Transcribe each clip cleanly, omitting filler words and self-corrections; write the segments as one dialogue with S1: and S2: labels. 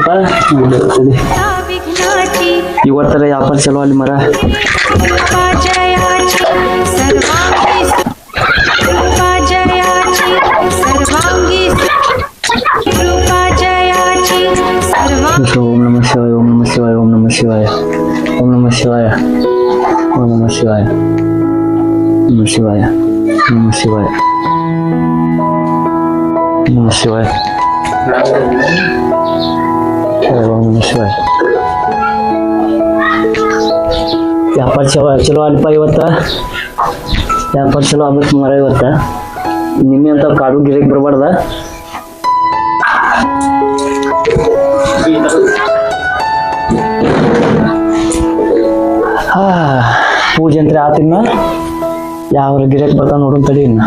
S1: ಸ್ವಲ್ಪ ಇವತ್ತರ ವ್ಯಾಪಾರ ಚಲೋ ಅಲ್ಲಿ ಮರ ಓಂ ನಮಃ ಶಿವಾಯ ಓಂ ನಮಃ ಶಿವಾಯ ಓಂ ನಮಃ ಶಿವಾಯ ಓಂ ನಮಃ ಶಿವಾಯ ಓಂ ನಮಃ ಶಿವಾಯ ನಮಃ ಶಿವಾಯ ನಮಃ ಶಿವಾಯ ನಮಃ ಶಿವಾಯ ಓಂ ನಮಃ ಶಿವಾಯ ವ್ಯಾಪಾರ ಚಲೋ ಅಲ್ಪ ಇವತ್ತ ವ್ಯಾಪಾರ ಚಲೋ ಆಗ್ಬೇಕು ಮರ ಇವತ್ತ ನಿನ್ನೆ ಅಂತ ಕಾಡು ಗಿರಕ್ ಬರಬಾರ್ದ ಪೂಜೆ ಅಂತ ಆತಿನ್ನ ಯಾವ ಗಿರಕ್ ಬರ್ತಾವ ನೋಡೋಣ ತಡಿ ಇನ್ನ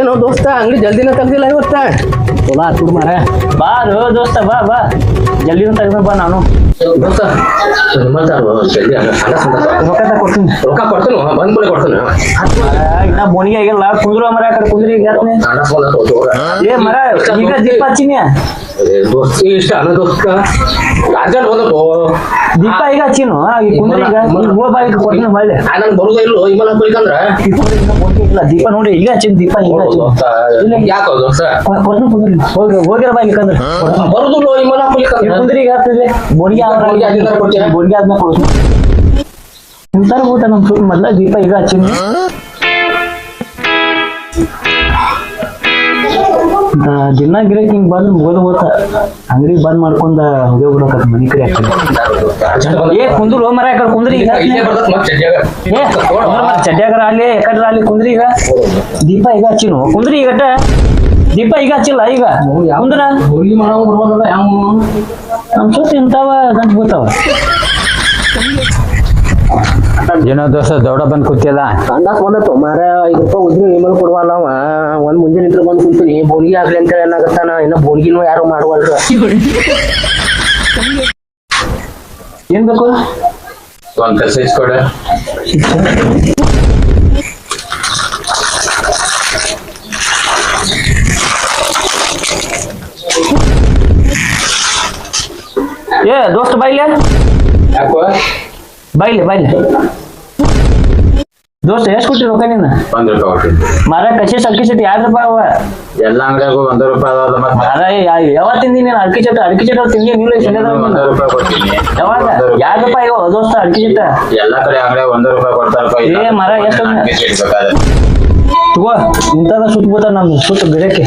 S2: ಏನೋ ದೋಸ್ತ ಅಂಗಡಿ ಜಲ್ದಿನ ತೆಗ್ದಿಲ್ಲ ಇವತ್ತ
S1: ಚಲೋ ಆತು ಮಾರ ಬಾ ದೋಸ್ತ ಬಾ ಬಾ ಜಲ್ದಿನ ತೆಗ್ದ ಬಾ ನಾನು
S2: ದೋಸ್ತ
S1: ರೊಕ್ಕ ಕೊಡ್ತೀನಿ
S2: ರೊಕ್ಕ ಕೊಡ್ತೇನೆ ಬಂದ್ ಕೂಡ ಕೊಡ್ತೇನೆ
S1: ಇನ್ನ ಬೋಣಿಗೆ ಆಗಿಲ್ಲ ಕುಂದ್ರು ಮರ ಕಡೆ ಕುಂದ್ರಿ ಏ ಮರ ಈಗ ದೀಪ ಹಚ್ಚಿನಿ
S2: ದೋಸ್ತ ಇಷ್ಟ ಅನ್ನ ದೋಸ್ತ ಅರ್ಜೆಂಟ್ ಬಂದಪ್ಪ
S1: ದೀಪ ಈಗ ಹಚ್ಚಿನು ಈ ಕುಂದ್ರಿ ಈಗ ಹೋಗ್ಬಾಯಿ ಕೊಡ್ತೀನಿ ಹೊಳ್ಳೆ
S2: ನನ್ ಬರುದ ಇಲ್ಲೋ ಇಮ್ಮಲ್ಲ ಹೋಯ್ಕಂದ್ರ
S1: ಇಲ್ಲ ದೀಪ ನೋಡಿ ಈಗ ಹಚ್ಚಿನ ದೀಪ ಈಗ
S2: ಯಾಕೋ ದೋಸ್ತ
S1: ಕೊಡ್ತೀನಿ ಕುಂದ್ರಿ ಹೋಗಿರ ಬಾ ಇಲ್ಲಕಂದ್ರೆ
S2: ಬರುದಿಲ್ಲೋ ಇಮ್ಮಲ್ಲ ಹೋಯ್ಕಂದ್ರ
S1: ಕುಂದ್ರಿ ಈಗ ಆಗ್ತದೆ ಬೋಣಿಗೆ ಬೋಣಿಗೆ ಆದ್ಮೇಲೆ ಕೊಡ್ತೀನಿ ಇಂತಾರ ಊಟ ನಮ್ ಸುತ್ತ ಮೊದ್ಲ ದೀಪ ಈಗ ಹಚ್ಚಿನಿ ದಿನ ಗಿರಕ್ ಹಿಂಗ್ ಬಂದ್ ಮುಗದ ಹೋತ ಅಂಗಡಿ ಬಂದ್ ಮಾಡ್ಕೊಂಡ ಹೋಗಿ ಬಿಡಕ ಮನಿ ಕಡೆ ಏ ಕುಂದ್ರು ಮರ ಯಾಕಡೆ ಕುಂದ್ರಿ ಈಗ ಚಡ್ಯಾಗರ ಅಲ್ಲಿ ಯಾಕಡ್ರ ಅಲ್ಲಿ ಕುಂದ್ರಿ ಈಗ ದೀಪ ಈಗ ಹಚ್ಚಿನು ಕುಂದ್ರಿ ಈಗ ದೀಪ ಈಗ ಹಚ್ಚಿಲ್ಲ ಈಗ ಕುಂದ್ರ ನಮ್ ಸುತ್ತ ಇಂತಾವ ಗಂಟ್ ಬೀಳ್ತಾವ
S3: ಏನೋ ದೋಸ್ತ ದೌಡ ಬಂದ್ ಕೂತಿಯಲ್ಲ
S2: ಕಂಡಾಕ್ ಬಂದತ್ತು ಮಾರ 5 ರೂಪಾಯಿ ಉದ್ರಿ ಇಮೇಲ್ ಕೊಡುವಲ್ಲ ಅವ ಒಂದ್ ಮುಂಜಾನೆ ನಿಂತ್ರ ಬಂದ್ ಕುಂತೀನಿ ಬೋಣಿಗೆ ಆಗ್ಲಿ ಅಂತ ಏನಾಗತ್ತಾನ ಇನ್ನ ಬೋಣಿಗಿನೂ ಯಾರು ಮಾಡುವಲ್ರ
S1: ಏನ್ ಬೇಕು
S3: ಒಂದ್ ಕೆಲಸ ಇಸ್ಕೊಡ
S1: ಏ ದೋಸ್ತ ಬಾಯ್ಲೆ
S3: ಯಾಕೋ
S1: ಬಾಯ್ಲೆ ದೋಸ್ತ ಎಷ್ಟು ಕೊಟ್ಟಿ ರೊಕ್ಕ ನೀನು
S3: 1 ರೂಪಾಯಿ ಕೊಟ್ಟಿದ್ದೆ
S1: ಮರ ಕಸಿ ಅಕ್ಕಿ ಚಟ್ಟಿ 2 ರೂಪಾಯಿ ಅವ
S3: ಎಲ್ಲ ಅಂಗಡಿಯಾಗು 1 ರೂಪಾಯಿ ಅದಾವ ಮತ್ತೆ
S1: ಅದ ಯಾವಾಗ ತಿಂದಿ ನೀನು ಅಕ್ಕಿ ಚಟ್ಟಿ ತಿಂದಿ ನೀವು
S3: 1 ರೂಪಾಯಿ ಕೊಟ್ಟಿನಿ
S1: ಯಾವಾಗ 2 ರೂಪಾಯಿ ಇವ ದೋಸ್ತ ಅಕ್ಕಿ ಚಟ್ಟ
S3: ಎಲ್ಲಾ ಕಡೆ ಅಂಗಡಿಯಾಗ 1 ರೂಪಾಯಿ ಕೊಡ್ತಾರಪ್ಪ
S1: ಏ ಮರ ಎಷ್ಟು ತಗೋ ಇಂಥದ ಸುತ್ತ ಬಿಡ್ತಾರ ನಮ್ ಸುತ್ತ ಗಿರಕ್ಕೆ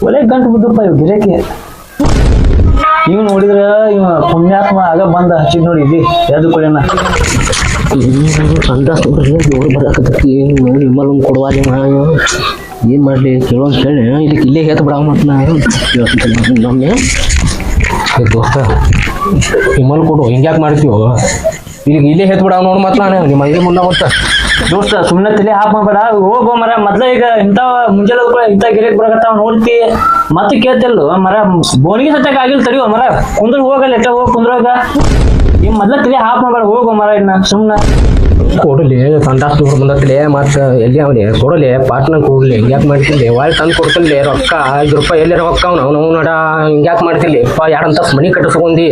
S1: ಒಳ್ಳೆ ಗಂಟು ಬಿದ್ದಪ್ಪ ಇವ್ ಗಿರಕ್ಕೆ ಇವ್ ನೋಡಿದ್ರ ಇವ ಪುಣ್ಯಾತ್ಮ ಆಗ ಬಂದ ಹಚ್ಚಿದ್ ನೋಡಿ ಇಲ್ಲಿ ಯಾವ್ದು ಕೊಡೋಣ
S2: ಅಂದಾಜ್ ನೋಡ್ರಿ ಜೋರು ಬರಾಕತ್ತೈತಿ ನೋಡಿ ಇಮ್ಮಲ್ ಕೊಡುವಾಲಿ ಏನ್ ಮಾಡ್ಲಿ ಕೇಳೋನ್ ಕೇಳಿ ಇಲ್ಲೇ ಹೇಳ್ತ ಬಿಡವ ಮತ್ ನಮ್ಮೆ ದೋಸ್ತ ಇಮ್ಮಲ್ ಕೊಡು ಹಿಂಗ್ಯಾಕ್ ಮಾಡ್ತೀವೋ ಈಗ ಇಲ್ಲೇ ಹೇಳ್ತ ಬಿಡವ ನೋಡ್ ಮತ್ ನಾನು ನಿಮ್ಮ ಐದು ಮುಂದ ಮತ್ತ
S1: ದೋಸ್ತ ಸುಮ್ನೆ ತಲೆ ಹಾಕ್ ಮಾಡ್ಬೇಡ ಹೋಗೋ ಮರ ಮೊದ್ಲ ಈಗ ಇಂಥ ಮುಂಜಾನೆ ಇಂಥ ಗಿರಿಕ್ ಬರಕತ್ತಾವ ನೋಡ್ತಿ ಮತ್ತೆ ಕೇಳ್ತಿಲ್ಲು ಮರ ಬೋಣಿಗೆ ಸತ್ಯಾಗ ಆಗಿಲ್ ತಡಿಯೋ ಮರ ಕುಂದ್ರ ಹೋಗಲ್ಲ ಎಟ್ಟ ಹೋಗ್ ಕುಂದ್ರಾಗ ಈ ಮೊದ್ಲ ತಲೆ ಹಾಕ್ ಮಾಡ್ಬೇಡ ಹೋಗೋ ಮರ ಇನ್ನ ಸುಮ್ನ
S2: ಕೊಡಲಿ ಸಂದಾಸ್ ದೂರ ಬಂದತ್ಲೆ ಮತ್ತ ಎಲ್ಲಿ ಅವಲಿ ಕೊಡಲಿ ಪಾಟ್ನ ಕೊಡ್ಲಿ ಹಿಂಗ್ಯಾಕ್ ಮಾಡ್ತಿಲ್ಲಿ ಒಳಗೆ ತಂದು ಕೊಡ್ತಿಲ್ಲಿ ರೊಕ್ಕ 5 ರೂಪಾಯಿ ಎಲ್ಲಿ ರೊಕ್ಕ ನಾವು ನಡ ಹಿಂಗ್ಯಾಕ್ ಮಾಡ್ತಿಲ್ಲಿ ಯಾರಂತ ಮನಿ ಕಟ್ಟಿಸ್ಕೊಂಡಿ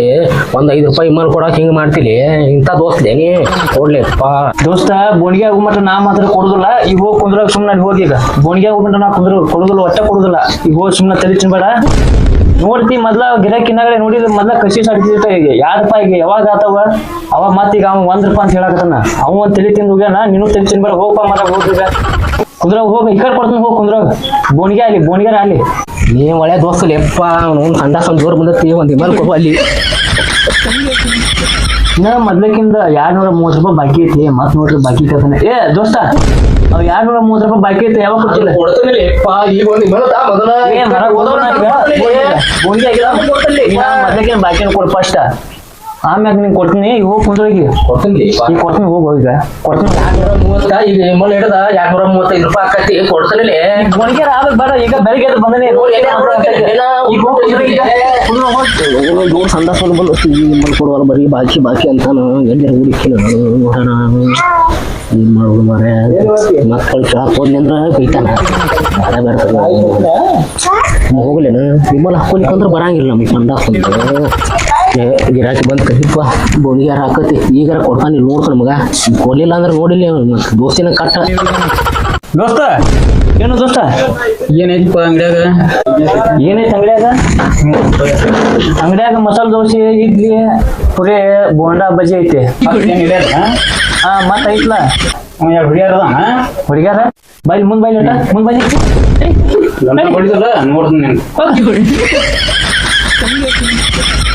S2: ಒಂದ್ 5 ರೂಪಾಯಿ ಇಮ್ಮಲ್ ಕೊಡಕ್ ಹಿಂಗ್ ಮಾಡ್ತಿಲಿ ಇಂಥ ದೋಸ್ತ ನೀ ಕೊಡ್ಲಿಪ್ಪ
S1: ದೋಸ್ತ ಬೋಣಿಗೆ ಹೋಗ್ಮಟ್ಟ ನಾ ಮಾತ್ರ ಕೊಡುದಿಲ್ಲ ಈಗ ಹೋಗಿ ಕುಂದ್ರಾಗ ಸುಮ್ನೆ ಹೋಗಿ ಈಗ ಬೋಣಿಗೆ ಹೋಗ್ಮಟ್ಟ ನಾ ಕೊಡುದಿಲ್ಲ ಒಟ್ಟ ಕೊಡುದಿಲ್ಲ ಈಗ ಹೋಗಿ ಸುಮ್ನೆ ತಲೆ ತಿನ್ಬೇಡ ನೋಡ್ತಿ ಮೊದ್ಲ ಗಿರಾಕಿನಾಗಡೆ ನೋಡಿದ್ರೆ ಮೊದ್ಲ ಕಸಿ ಸಾಡ್ತಿರ್ತ ಈಗ 2 ರೂಪಾಯಿಗೆ ಯಾವಾಗ ಆತವ ಅವಾಗ ಮತ್ತೀಗ ಅವ 1 ರೂಪಾಯಿ ಅಂತ ಹೇಳಕತ್ತಾನ ಅವ ಒಂದ್ ತಲೆ ತಿಂದು ಹೋಗ್ಯಾನ ನೀನು ತಲೆ ತಿನ್ಬೇಡ ಹೋಗಪ್ಪ ಮರ ಹೋಗ ಕುಂದ್ರಾಗ ಹೋಗ ಈ ಕಡೆ ಕೊಡ್ತೀನಿ ಹೋಗಿ ಕುಂದ್ರಾಗ ಬೋಣಿಗಾರ ಅಲ್ಲಿ
S2: ನೀ ಒಳ್ಳೆ ದೋಸ್ತಲಿ ಎಪ್ಪ ಅವ್ನು ಸಂದಾಸ್ ಒಂದ್ ಜೋರ್ ಬಂದತಿ ಒಂದ್ ಇಮೇಲ್ ಕೊಡು ಅಲ್ಲಿ
S1: ಇನ್ನ ಮೊದ್ಲಕ್ಕಿಂದ 230 ರೂಪಾಯಿ ಬಾಕಿ ಐತಿ ಮತ್ ನೋಡ್ರಿ ಬಾಕಿ ಕೇಳ್ತಾನೆ ಏ ದೋಸ್ತ ಅವ್ 230 ರೂಪಾಯಿ ಬಾಕಿ ಐತಿ ಯಾವಾಗ ಕೊಡ್ತಿಲ್ಲ
S2: ಕೊಡ್ತಾನೆ ಈಗ ಒಂದು ಮೊದಲ
S1: ಏ ಮರ ಬೋನ್ಗೆ ಆಗಿಲ್ಲ ಮೊದ್ಲಕ್ಕಿಂತ ಬಾಕಿ ಕೊಡ್ ಫಸ್ಟ್ ಆಮ್ಯಾಗ ನೀನ್ ಕೊಡ್ತೀನಿ ಈಗ ಹೋಗಿ ಕುಂದ್ರೋಗಿ
S2: ಕೊಡ್ತೀನಿ
S1: ಈಗ ಕೊಡ್ತೀನಿ ಹೋಗು ಈಗ ಕೊಡ್ತೀನಿ
S2: 230 ಈಗ ವಿಮಲ್ ಹಿಡ್ದ 235 ರೂಪಾಯಿ ಆಕತಿ ಕೊಡ್ತಾನೆ
S1: ಬೋಣಿಗೆ ಆಗ್ಬೇಕು ಬೇಡ ಈಗ ಬೆಳಿಗ್ಗೆ ಎದ್ದು ಬಂದನೆ
S2: ನೋಡ್ ಸಂದಾಸ ವಿಮಲ್ ಕೊಡುವಲ್ಲ ಬರೀ ಬಾಕಿ ಬಾಕಿ ಅಂತಾನು ಎಲ್ಲರೂ ಹುಡುಕಿ ನೋಡೋಣ ಏನ್ ಮಾಡೋದು ಮಾರೇ ಮಕ್ಕಳು ಶಾಪ್ ಹೋದ್ನಿ ಅಂದ್ರ ಬೈತಾನ ಮಾಡೇ ಬರ್ತದ ಹೋಗ್ಲೇನು ವಿಮಲ್ ಹಾಕೊಲಿಕ್ಕಂದ್ರ ಬರಂಗಿಲ್ಲ ನಮಗೆ ಸಂದಾಸ ಗಿರಾಕಿ ಬಂದ್ ಕಹಿಪ್ಪ ಬೋಣಿಗಾರ ಹಾಕತಿ ಈಗಾರ ಕೊಡ್ತಾನೆ ನೋಡ್ತಾನ ಮಗ ಕೊಡ್ಲಿಲ್ಲ ಅಂದ್ರೆ ನೋಡಿಲ್ಲ ದೋಸ್ತಿನ ಕಟ್ಟ
S1: ದೋಸ್ತ ಏನು ದೋಸ್ತ
S3: ಏನೈತಿಪ್ಪ ಅಂಗಡ್ಯಾಗ
S1: ಏನೈತಿ ಅಂಗಡ್ಯಾಗ ಮಸಾಲೆ ದೋಸೆ ಇಡ್ಲಿ ಪುರಿ ಬೋಂಡಾ ಬಜ್ಜಿ ಐತಿ ಹಾ ಮತ್ತ ಐತ್ಲ ಹುಡುಗ್ಯಾರ ಬೈಲ್ ಮುಂದ್ ಬೈಲ್ ಮುಂದ್ ಬೈಲಿ
S3: ಹೊಡಿದಲ್ಲ ನೋಡ್ತೀನಿ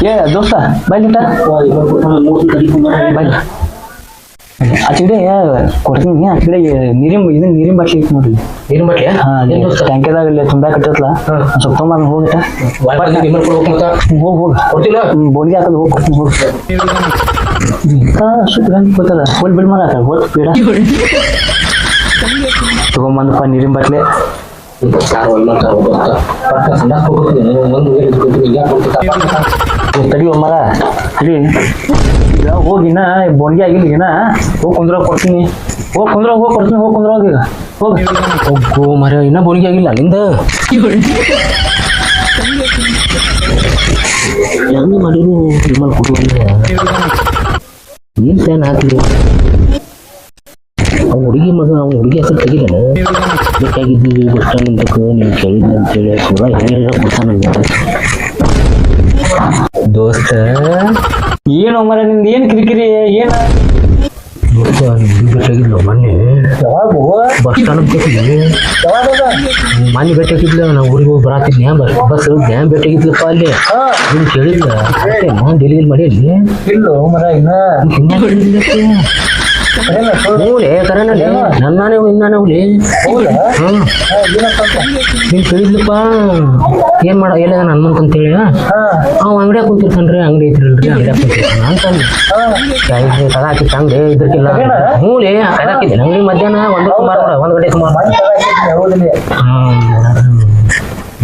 S1: ಏ ದೋಸ್ತ ಬೈಲ್ ಬೈಲ್ ಆಚೆಗಡೆ ಕೊಡ್ತೀನಿ ಆಚೆಗಡೆ ನೀರಿನ ಬಾಟ್ಲಿ ಐತಿ ನೋಡ್ರಿ
S2: ನೀರಿನ ಬಾಟ್ಲಿ
S1: ಟ್ಯಾಂಕಿದಾಗ ಇಲ್ಲಿ ತುಂಬಾ ಕಟ್ಟತ್ಲ ಸ್ವಲ್ಪ ತೊಗೊಂಬ ಹೋಗಿಟ ಹೋಗ್
S2: ಕೊಡ್ತಿಲ್ಲ
S1: ಬೋನ್ಗೆ ಹಾಕೋದು ಹೋಗಿ ಕೊಡ್ತೀನಿ ಹೋಗಿ ಗೊತ್ತಲ್ಲ ಹೋಲ್ ಬಿಡ್ ಮಾರ ಹೋದ್ ಬೇಡ ತಗೊಂಬಂದಪ್ಪ ನೀರಿನ ಬಾಟ್ಲಿ ತಡಿ ಮರ ತಡಿ ಈಗ ಹೋಗಿನ ಬೋನ್ಗೆ ಆಗಿಲ್ಲ ಈಗ ಹೋಗಿ ಕುಂದ್ರ ಕೊಡ್ತೀನಿ ಹೋಗಿ ಕುಂದ್ರ ಹೋಗಿ ಕೊಡ್ತೀನಿ ಹೋಗಿ ಕುಂದ್ರ ಹೋಗಿ ಹೋಗಿ
S2: ಹೋಗೋ ಮರ ಇನ್ನ ಬೋನಿಗೆ ಆಗಿಲ್ಲ ಅಲ್ಲಿಂದ ಹೆಂಗ್ ಮಾಡಿರು ವಿಮಲ್ ಕೊಡುವಂದ್ರೆ ಏನ್ ಪ್ಲಾನ್ ಹಾಕ್ಲಿ ಅವ್ನ ಹುಡುಗಿ ಮಗ ಅವ್ನ ಹುಡುಗಿ ಹೆಸರು ತೆಗಿದಾನ ಬೇಕಾಗಿದ್ದು ಬಸ್ ಸ್ಟ್ಯಾಂಡ್ ಅಂತಕ್ಕ ನೀವು ಕೇಳಿದ್ನ ಅಂತೇಳಿ ಪೂರ ಹೇಳ ಕೊಡ್ತಾನ
S1: ದೋಸ್ತ ಏನು ಮರ ನಿಂದ ಏನ್ ಕಿರಿಕಿರಿ ಏನ
S2: ದೋಸ್ತ ಹುಡುಗಿ ಬೇಕಾಗಿಲ್ಲ ಮೊನ್ನೆ ಬಸ್ ಸ್ಟ್ಯಾಂಡ್ ಬೇಕಿದ್ವಿ ಮೊನ್ನೆ ಬೇಕಾಗಿದ್ಲ ನಾವು ಊರಿಗೆ ಹೋಗಿ ಬರಾತಿದ್ನ್ಯಾ ಬಸ್ ಡ್ಯಾಮ್ ಬೇಕಾಗಿದ್ಲಪ್ಪ ಅಲ್ಲಿ ನೀನು ಕೇಳಿದ್ಲ ನಾನು ಡೆಲಿವರಿ ಮಾಡಿ ಅಲ್ಲಿ
S1: ಇಲ್ಲೋ ಮರ ಇನ್ನ
S2: ಹೂಲೆ ಕರನಲ್ಲಿ ನನ್ನಾನೇ ಇನ್ನಾನೇ ಹುಲಿ ನೀನು ಕೇಳಿದ್ಲಪ್ಪ ಏನ್ ಮಾಡ ಎಲ್ಲ ಹನುಮಂತ ಅಂತೇಳಿ ಅವ್ ಅಂಗಡಿಯಾಗ ಕುಂತಿರ್ತಾನ್ರಿ ಅಂಗಡಿ ಐತ್ರಿಲ್ರಿ ಅಂಗಡಿಯಾಗ ಕುಂತಿರ್ತಾನ ಅಂತಂದು ಕದ ಹಾಕಿತ್ತು ಅಂಗಡಿ ಇದ್ರಕ್ಕಿಲ್ಲ ಹೂಲೆ ಕದಾಕಿದ್ದೆ ಅಂಗಡಿ ಮಧ್ಯಾಹ್ನ 1 ಗಂಟೆ ಸುಮಾರು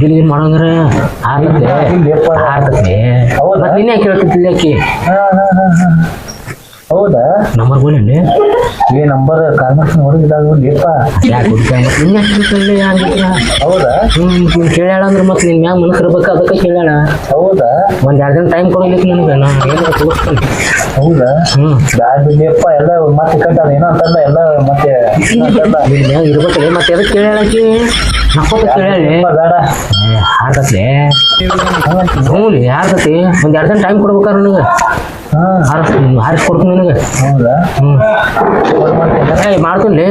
S2: ಡೆಲಿವರಿ ಮಾಡೋಂದ್ರೆ ಆರ್ತದೆ ಮತ್ತೆ ನಿನ್ನೆ ಕೇಳ್ತಿದ್ದಿಲ್ಲ ಆಕಿ
S1: ಹೌದಾ
S2: ನಂಬರ್ ಬೋಲಂడి
S1: ಏ ನಂಬರ್ ಕಾನ್ಫರೆನ್ಸ್ ನೋಡಿಲ್ಲ ಲೇಪ
S2: ಯಾಕೆ
S1: ಹೌದಾ
S2: ನೀನು ಕೇಳ್ಯಾಳ ಅಂದ್ರೆ ಮತ್ತೆ ನಿನ್ ಮ್ಯಾಗ ಮನಸ್ಸಿರ್ಬೇಕು ಅದಕ್ಕೆ ಕೇಳ್ಯಾಳ
S1: ಹೌದಾ
S2: 1-2 ದಿನ ಟೈಮ್ ಕೊಡಲಿಕ್ಕೆ ನನಗೆ ನಾ ಏನಾರ ತೋರಿಸ್ತೀನಿ
S1: ಹೌದಾ ಲೇಪ ಎಲ್ಲ ಮತ್ತೆ ಕಟ್ಟ ಏನೋ ಅಂತಲ್ಲ ಎಲ್ಲ ಮತ್ತೆ
S2: ನಿನ್ ಮ್ಯಾಗ ಇರ್ಬೇಕಲ್ಲ ಮತ್ತೆ ಎದಕ್ಕೆ ಕೇಳ್ಯಾಳಕಿ ನಕ್ಕೋತ ಕೇಳ್ಯಾಳೆ
S1: ಬೇಡ
S2: ಆರ್ತತ್ಲೆ ಹ್ಞೂ ಆರ್ತತಿ 1-2 ದಿನ ಟೈಮ್ ಕೊಡ್ಬೇಕಾರ ನನಗೆ ಹಾರಿಸ್ಕೊಡ್ತೀನಿ ನಿನಗೆ
S1: ಹೌದಾ
S2: ಮಾಡ್ತೀನಿ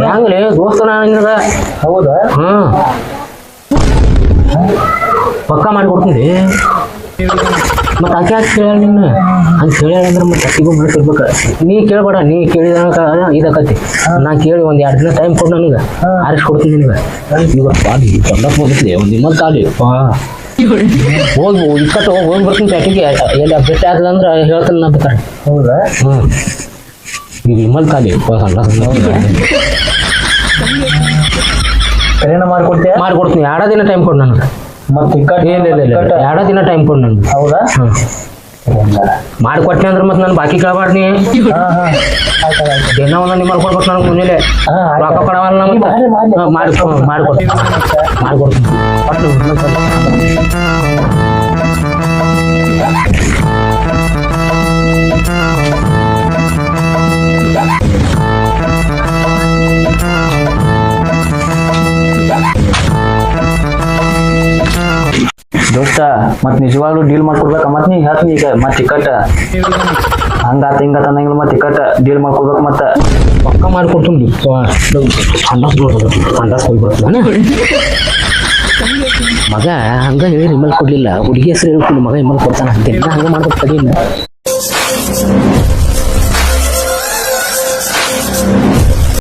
S2: ಹೆಂಗ್ಲಿ ದೋಸ್ತ ನಿನಗ
S1: ಹೌದಾ
S2: ಪಕ್ಕ ಮಾಡಿಕೊಡ್ತೀನಿ ಮತ್ತೆ ಆಕೆ ಯಾಕೆ ಕೇಳ ನಿನ್ನ ಹಂಗೆ ಕೇಳ್ಯಾಳ ಅಂದ್ರೆ ಮತ್ತೆ ಅಕ್ಕಿಗೂ ಮನಸ್ಸಿರ್ಬೇಕು ನೀ ಕೇಳ್ಬೇಡ ನೀ ಕೇಳಿದಾಗ ಇದಾಕತಿ ನಾ ಕೇಳಿ 1-2 ದಿನ ಟೈಮ್ ಕೊಡು ನನಗೆ ಹಾರಿಸ್ಕೊಡ್ತೀನಿ ನಿನಗೆ ಇವತ್ತು ಬಾಡಿ ಚಂದಕ್ಕೆ ಹೋಗಿದ್ದೆ ಒಂದು ನಿಮ್ಮಲ್ಲಿ ಕಾಲಿ ಹೋಗಿ ಇಕ್ಕಟ್ಟು ಹೋಗಿ ಬರ್ತೀನಿ ಪ್ಯಾಟಿಗೆ ಎಲ್ಲಿ ಭೇಟಿ ಆಗ್ತದ ಅಂದ್ರೆ ಹೇಳ್ತಾನೆ ನಾ ಬೇಕಾರೆ
S1: ಹೌದಾ
S2: ಈಗ ವಿಮಲ್ ಖಾಲಿ
S1: ಕರೆನ
S2: ಮಾಡ್ಕೊಡ್ತೀನಿ 2 ದಿನ ಟೈಮ್ ಕೊಡು ನನಗೆ
S1: ಮತ್ತೆ
S2: ಇಲ್ಲ 2 ದಿನ ಟೈಮ್ ಕೊಡು ನನಗೆ
S1: ಹೌದಾ
S2: ಮಾಡಿಕೊಟ್ನಿ ಅಂದ್ರೆ ಮತ್ತೆ ನಾನು ಬಾಕಿ ಕೇಳಬಾರ್ದು ದಿನ ಒಂದೊಂದು ನಿಮ್ಮಲ್ಲಿ ಕೊಡ್ಬೇಕು ನನಗೆ ಮುಂಜಾನೆ ರೊಕ್ಕ ಕೊಡವಲ್ಲ ಮತ್ತೆ ಮಾಡ್ಕೊಡ್ತೀನಿ
S1: ದೋಸ್ತ ಮತ್ ನಿಜವಾಗ್ಲೂ ಡೀಲ್ ಮಾಡ್ಕೊಡ್ಬೇಕ ಮತ್ ನೀ ಹೇಳ್ತೀನಿ ಈಗ ಮತ್ ಟಿಕಟ್ ಹಂಗಾತ ಹಿಂಗಾತ ಅನ್ನಂಗಿಲ್ಲ ಮತ್ ಟಿಕಟ್ ಡೀಲ್ ಮಾಡ್ಕೊಡ್ಬೇಕು ಮತ್ತ
S2: ಪಕ್ಕ ಮಾಡ್ಕೊಡ್ತೀನಿ ಸಂಡಾಸ್ ಹೋಗಿ ಬರ್ತಾನೆ ಮಗ ಹಂಗ ಹೇಳಿ ರಿಮಲ್ ಕೊಡ್ಲಿಲ್ಲ ಹುಡುಗಿ ಹೆಸರು ಹೇಳ್ಕೊಂಡು ಮಗ ರಿಮಲ್ ಕೊಡ್ತಾನ ಹಂಗೆ ಮಾಡ್ಬೇಕು ತಡಿ